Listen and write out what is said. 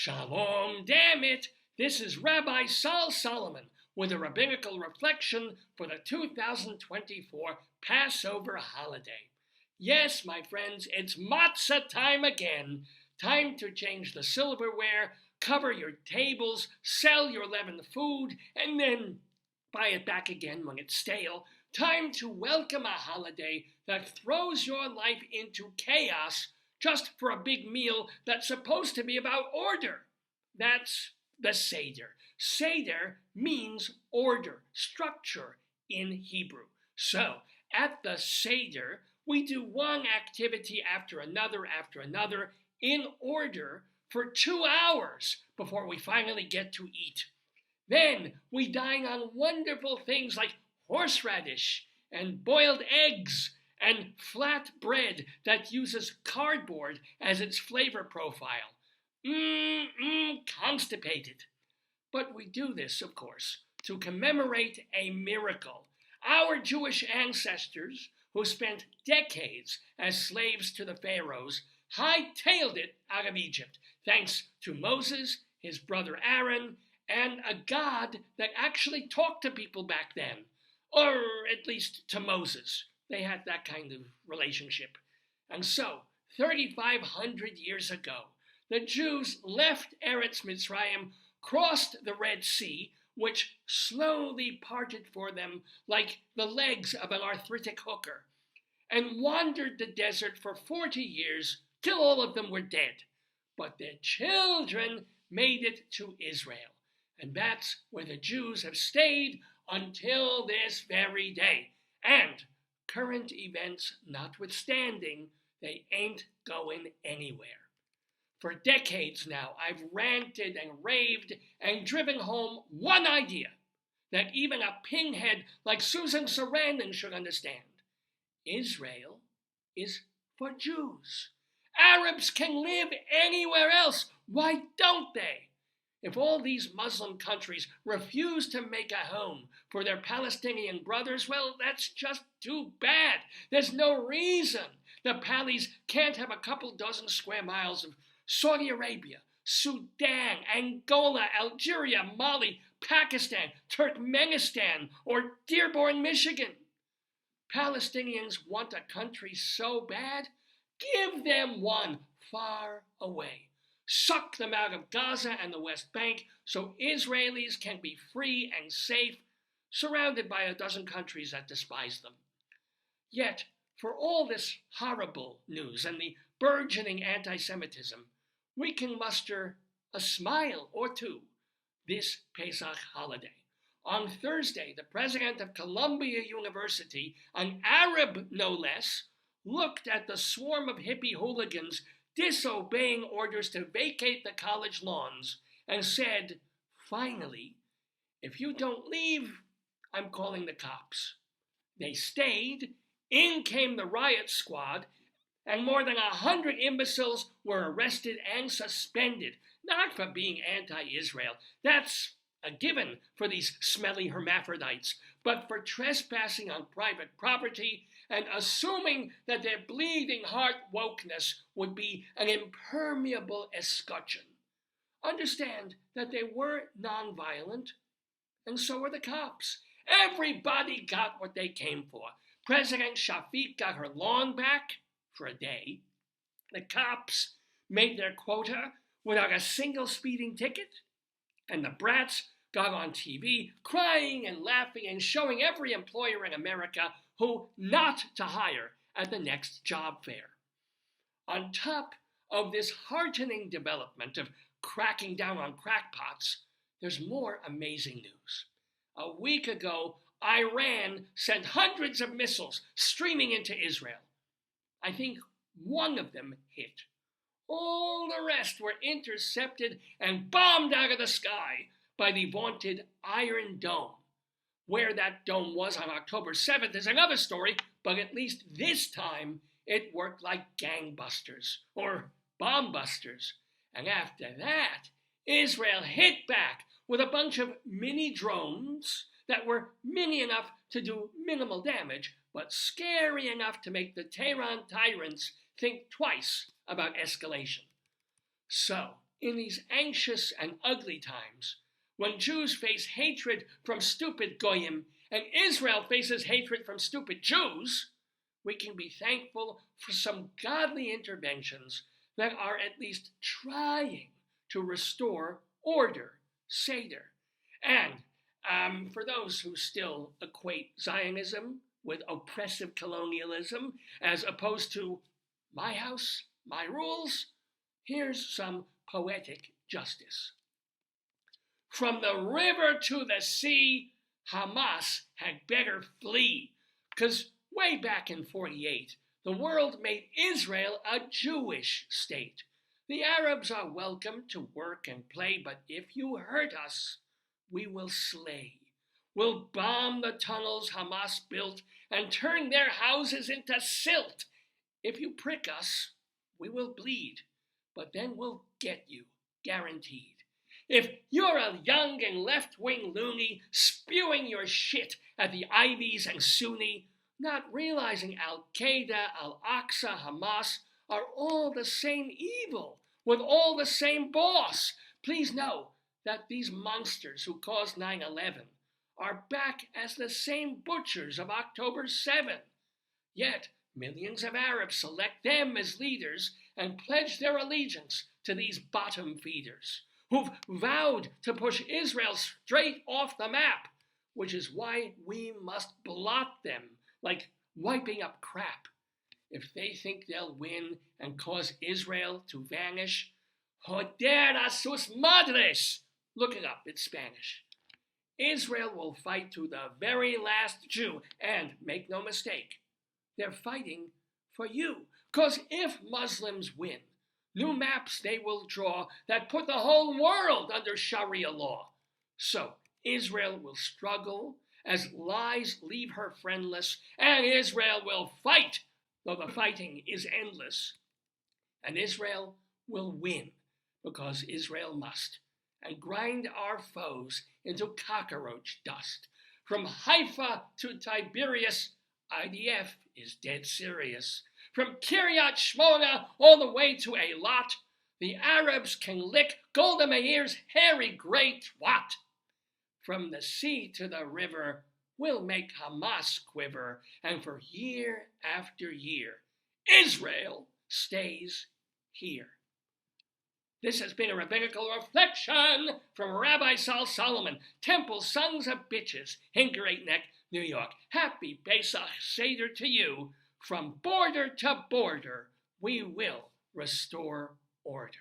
Shalom Dammit! This is Rabbi Sol Solomon with a Rabbinical Reflection for the 2024 Passover holiday. Yes, my friends, it's matzah time again. Time to change the silverware, cover your tables, sell your leavened food, and then buy it back again when it's stale. Time to welcome a holiday that throws your life into chaos just for a big meal that's supposed to be about order. That's the Seder. Seder means order, structure in Hebrew. So, at the Seder, we do one activity after another in order for 2 hours before we finally get to eat. Then we dine on wonderful things like horseradish and boiled eggs and flat bread that uses cardboard as its flavor profile. Constipated. But we do this, of course, to commemorate a miracle. Our Jewish ancestors, who spent decades as slaves to the pharaohs, hightailed it out of Egypt, thanks to Moses, his brother Aaron, and a God that actually talked to people back then, or at least to Moses. They had that kind of relationship. And so, 3,500 years ago, the Jews left Eretz Mitzrayim, crossed the Red Sea, which slowly parted for them like the legs of an arthritic hooker, and wandered the desert for 40 years till all of them were dead. But their children made it to Israel, and that's where the Jews have stayed until this very day. And current events notwithstanding, they ain't going anywhere. For decades now, I've ranted and raved and driven home one idea that even a pinhead like Susan Sarandon should understand. Israel is for Jews. Arabs can live anywhere else. Why don't they? If all these Muslim countries refuse to make a home for their Palestinian brothers, well, that's just too bad. There's no reason the Pallies can't have a couple dozen square miles of Saudi Arabia, Sudan, Angola, Algeria, Mali, Pakistan, Turkmenistan, or Dearborn, Michigan. Palestinians want a country so bad, give them one far away. Suck them out of Gaza and the West Bank so Israelis can be free and safe, surrounded by a dozen countries that despise them. Yet, for all this horrible news and the burgeoning anti-Semitism, we can muster a smile or two this Pesach holiday. On Thursday, the president of Columbia University, an Arab no less, looked at the swarm of hippie hooligans disobeying orders to vacate the college lawns and said, finally, if you don't leave, I'm calling the cops. They stayed, in came the riot squad, and more than 100 imbeciles were arrested and suspended, not for being anti-Israel, that's a given for these smelly hermaphrodites, but for trespassing on private property and assuming that their bleeding heart wokeness would be an impermeable escutcheon. Understand that they were nonviolent, and so were the cops. Everybody got what they came for. President Shafik got her lawn back for a day. The cops made their quota without a single speeding ticket, and the brats got on TV crying and laughing and showing every employer in America who not to hire at the next job fair. On top of this heartening development of cracking down on crackpots, there's more amazing news. A week ago, Iran sent hundreds of missiles streaming into Israel. I think one of them hit. All the rest were intercepted and bombed out of the sky by the vaunted Iron Dome. Where that dome was on October 7th is another story, but at least this time it worked like gangbusters, or bomb-busters. And after that, Israel hit back with a bunch of mini drones that were mini enough to do minimal damage, but scary enough to make the Tehran tyrants think twice about escalation. So, In these anxious and ugly times, when Jews face hatred from stupid goyim and Israel faces hatred from stupid Jews, we can be thankful for some godly interventions that are at least trying to restore order, Seder. And for those who still equate Zionism with oppressive colonialism as opposed to my house, my rules, here's some poetic justice. From the river to the sea, Hamas had better flee, because way back in 48, the world made Israel a Jewish state. The Arabs are welcome to work and play, but if you hurt us, we will slay. We'll bomb the tunnels Hamas built and turn their houses into silt. If you prick us, we will bleed, but then we'll get you, guaranteed. If you're a young and left-wing loony spewing your shit at the Ivies and Sunni, not realizing Al-Qaeda, Al-Aqsa, Hamas are all the same evil, with all the same boss, please know that these monsters who caused 9/11 are back as the same butchers of October 7. Yet, millions of Arabs select them as leaders and pledge their allegiance to these bottom feeders, who've vowed to push Israel straight off the map, which is why we must blot them like wiping up crap. If they think they'll win and cause Israel to vanish, joder a sus madres! Look it up, it's Spanish. Israel will fight to the very last Jew, and make no mistake, they're fighting for you. Because if Muslims win, new maps they will draw that put the whole world under Sharia law. So Israel will struggle as lies leave her friendless, and Israel will fight, though the fighting is endless. And Israel will win, because Israel must, and grind our foes into cockroach dust. From Haifa to Tiberias, IDF is dead serious. From Kiryat Shmona all the way to Eilat, the Arabs can lick Golda Meir's hairy gray twat. From the sea to the river, we'll make Hamas quiver, and for year after year, Israel stays here. This has been a Rabbinical Reflection from Rabbi Sol Solomon, Temple Sons of Bitches in Great Neck, New York. Happy Pesach Seder to you. From border to border, we will restore order.